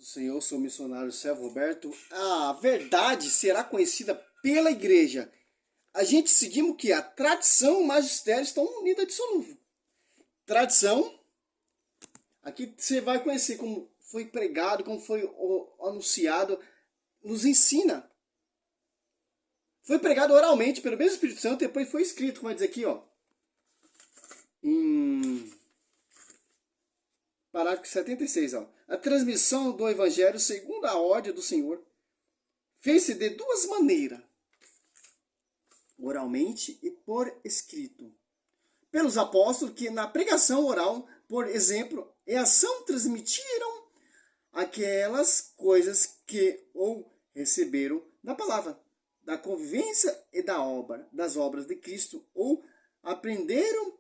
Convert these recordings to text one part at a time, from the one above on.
Senhor, sou missionário Servo Roberto. A verdade será conhecida pela igreja. A gente seguimos que a tradição e o magistério estão unidos a dissolúvel. Tradição, aqui você vai conhecer como foi pregado, como foi anunciado, nos ensina. Foi pregado oralmente pelo mesmo Espírito Santo e depois foi escrito, como vai dizer aqui, ó. Em parágrafo 76, ó. A transmissão do Evangelho segundo a ordem do Senhor fez-se de duas maneiras, oralmente e por escrito. Pelos apóstolos que na pregação oral, por exemplo, e ação transmitiram aquelas coisas que ou receberam da palavra, da convivência e das obras de Cristo, ou aprenderam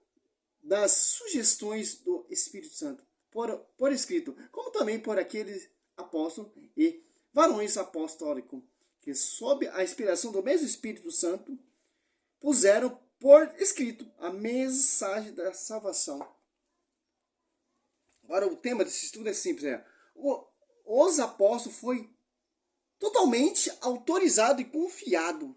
das sugestões do Espírito Santo, por escrito, como também por aqueles apóstolos e varões apostólicos, que sob a inspiração do mesmo Espírito Santo, puseram por escrito a mensagem da salvação. Agora, o tema desse estudo é simples, os apóstolos foi totalmente autorizado e confiado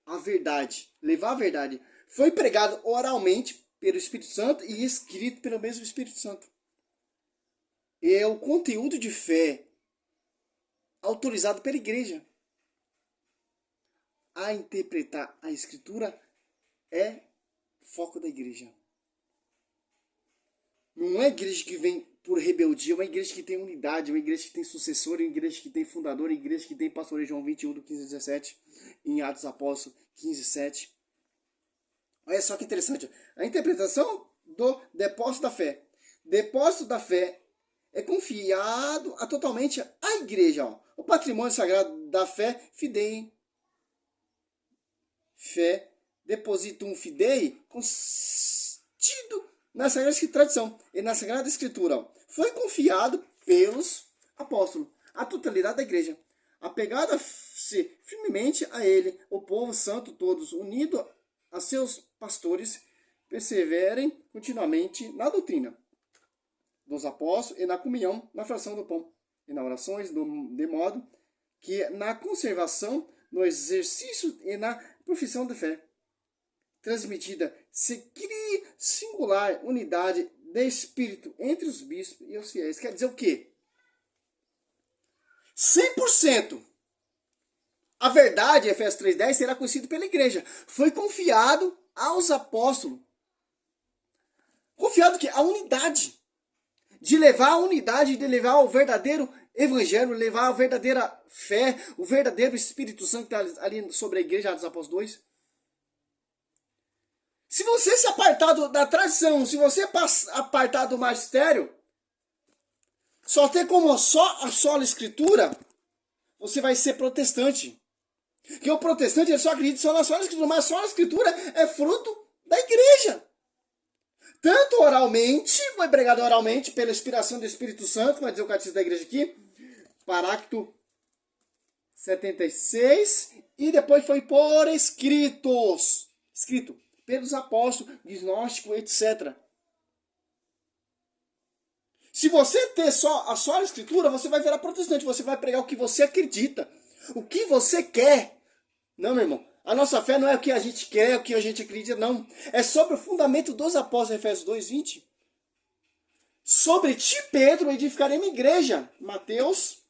a verdade, levar a verdade. Foi pregado oralmente pelo Espírito Santo e escrito pelo mesmo Espírito Santo. É o conteúdo de fé autorizado pela igreja. A interpretar a Escritura é foco da igreja. Não é igreja que vem por rebeldia, é uma igreja que tem unidade, uma igreja que tem sucessor, uma igreja que tem fundador, uma igreja que tem pastor. João 21, do 15 a 17, em Atos dos Apóstolos 15, 7. Olha só que interessante. A interpretação do depósito da fé. Depósito da fé é confiado totalmente à igreja. Ó. O patrimônio sagrado da fé, fidei. Fé, depositum fidei, constido na Sagrada Tradição e na Sagrada Escritura. Ó. Foi confiado pelos apóstolos, a totalidade da igreja. Apegada-se firmemente a ele, o povo santo todos, unido a seus pastores, perseverem continuamente na doutrina dos apóstolos e na comunhão, na fração do pão e nas orações, de modo que na conservação, no exercício e na profissão de fé transmitida se crie singular unidade de espírito entre os bispos e os fiéis. Quer dizer o quê? 100%. A verdade, Efésios 3:10, será conhecida pela igreja. Foi confiado aos apóstolos. Confiado que a unidade. De levar a unidade, de levar o verdadeiro evangelho, levar a verdadeira fé, o verdadeiro Espírito Santo que está ali sobre a igreja dos Apóstolos 2. Se você se apartar da tradição, se você apartar do magistério, só ter como só a sola escritura, você vai ser protestante. Porque o protestante ele só acredita só na sola escritura, mas a sola escritura é fruto da igreja. Tanto oralmente, foi pregado oralmente pela inspiração do Espírito Santo, vai dizer o catecismo da igreja aqui, parágrafo 76, e depois foi por escrito pelos apóstolos, gnósticos, etc. Se você ter só a escritura, você vai virar protestante, você vai pregar o que você acredita, o que você quer. Não, meu irmão. A nossa fé não é o que a gente quer, o que a gente acredita, não. É sobre o fundamento dos apóstolos, Efésios 2:20. Sobre ti, Pedro, edificaremos igreja. Mateus.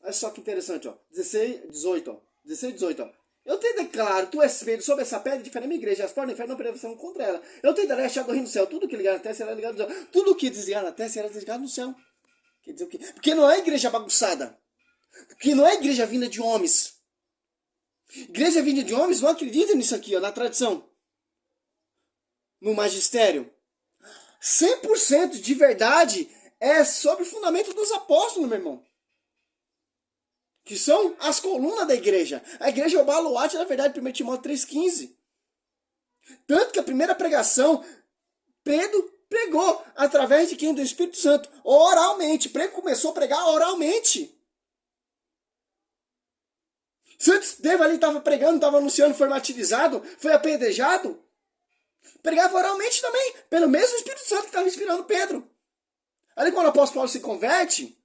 Olha só que interessante, ó. 16, 18, ó. 16, 18, ó. Eu te declaro, tu és Pedro, sobre essa pedra edificaremos igreja. As portas do inferno não prevalecerão contra ela. Eu te darei a chave do reino do céu. Tudo que ligar na terra será ligado no céu. Tudo que desligar na terra será desligado no céu. Quer dizer o quê? Porque não é igreja bagunçada. Porque não é igreja vinda de homens. Igreja vinda de homens não acredita nisso aqui, ó, na tradição. No magistério. 100% de verdade é sobre o fundamento dos apóstolos, meu irmão. Que são as colunas da igreja. A igreja é o baluarte da verdade, 1 Timóteo 3,15. Tanto que a primeira pregação, Pedro pregou através de quem? Do Espírito Santo. Oralmente. Pedro começou a pregar oralmente. Se o Estevão ali estava pregando, estava anunciando, foi martirizado, foi apedrejado, pregava oralmente também, pelo mesmo Espírito Santo que estava inspirando Pedro. Ali quando o apóstolo Paulo se converte,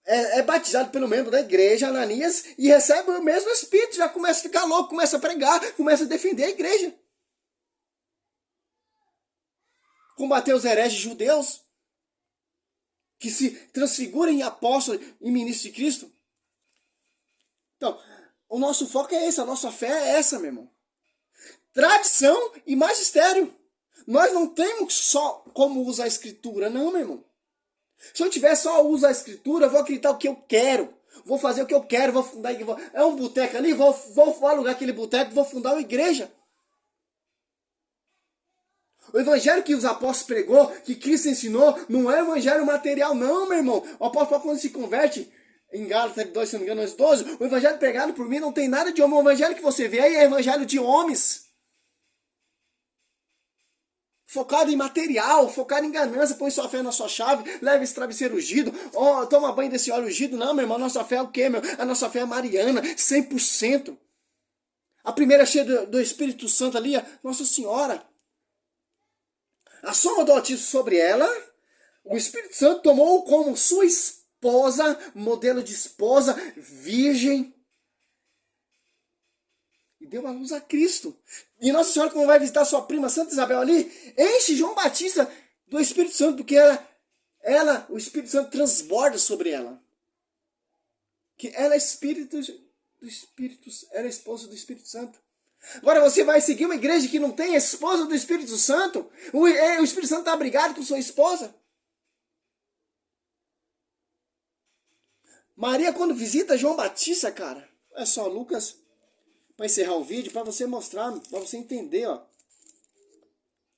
é batizado pelo membro da igreja, Ananias, e recebe o mesmo Espírito, já começa a ficar louco, começa a pregar, começa a defender a igreja. Combater os hereges judeus, que se transfiguram em apóstolos e ministros de Cristo. Então, o nosso foco é esse, a nossa fé é essa, meu irmão. Tradição e magistério. Nós não temos só como usar a escritura, não, meu irmão. Se eu tiver só uso a escritura, eu vou acreditar o que eu quero. Vou fazer o que eu quero, vou fundar. É um boteco ali, vou alugar aquele boteco, vou fundar uma igreja. O evangelho que os apóstolos pregou, que Cristo ensinou, não é evangelho material, não, meu irmão. O apóstolo Paulo, quando se converte, em Gálatas 2, se não me engano, 12, o evangelho pregado por mim não tem nada de homem. O evangelho que você vê aí é evangelho de homens. Focado em material, focado em ganância, põe sua fé na sua chave, leva esse travesseiro ungido, toma banho desse óleo ungido. Não, meu irmão, a nossa fé é o quê, meu? A nossa fé é mariana, 100%. A primeira cheia do Espírito Santo ali, a Nossa Senhora. A soma do batismo sobre ela, o Espírito Santo tomou como sua esposa, modelo de esposa, virgem, e deu a luz a Cristo. E Nossa Senhora, quando vai visitar sua prima Santa Isabel ali, enche João Batista do Espírito Santo, porque o Espírito Santo transborda sobre ela. Que ela é espírito do Espírito, ela é esposa do Espírito Santo. Agora você vai seguir uma igreja que não tem a esposa do Espírito Santo? O Espírito Santo está brigado com sua esposa? Maria, quando visita João Batista, cara, é só Lucas, para encerrar o vídeo, para você mostrar, para você entender, ó.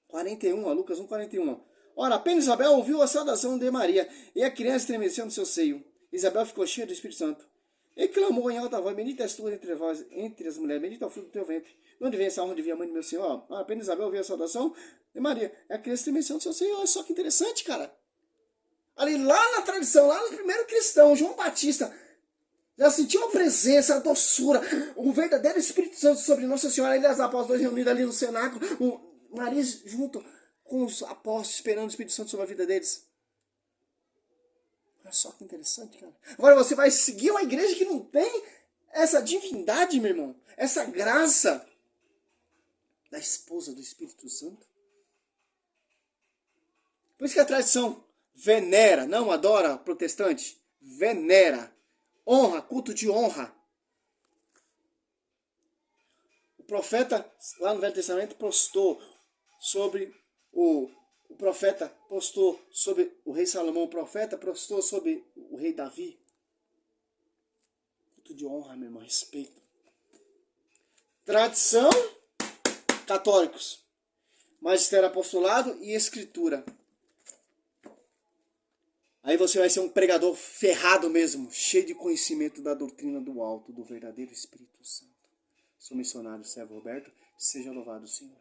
41, ó, Lucas 1:41. Ora, apenas Isabel ouviu a saudação de Maria, e a criança estremeceu no seu seio. Isabel ficou cheia do Espírito Santo. E clamou em alta voz: bendita és tu entre as mulheres, bendito é o fruto do teu ventre. De onde vem essa honra de vir a mãe do meu Senhor? Apenas Isabel ouviu a saudação de Maria, e a criança estremeceu no seu seio. Olha só que interessante, cara. Ali, lá na tradição, lá no primeiro cristão, João Batista, já sentiu a presença, a doçura, o verdadeiro Espírito Santo sobre Nossa Senhora. E os apóstolos reunidos ali no cenáculo, Maria junto com os apóstolos, esperando o Espírito Santo sobre a vida deles. Olha só que interessante, cara. Agora você vai seguir uma igreja que não tem essa divindade, meu irmão. Essa graça da esposa do Espírito Santo. Por isso que a tradição venera, não adora protestante, venera, honra, culto de honra. O profeta, lá no Velho Testamento, postou sobre o profeta postou sobre o rei Salomão, o profeta postou sobre o rei Davi. Culto de honra, meu irmão, respeito. Tradição, católicos. Magistério apostolado e escritura. Aí você vai ser um pregador ferrado mesmo, cheio de conhecimento da doutrina do alto, do verdadeiro Espírito Santo. Sou missionário, servo Roberto. Seja louvado o Senhor.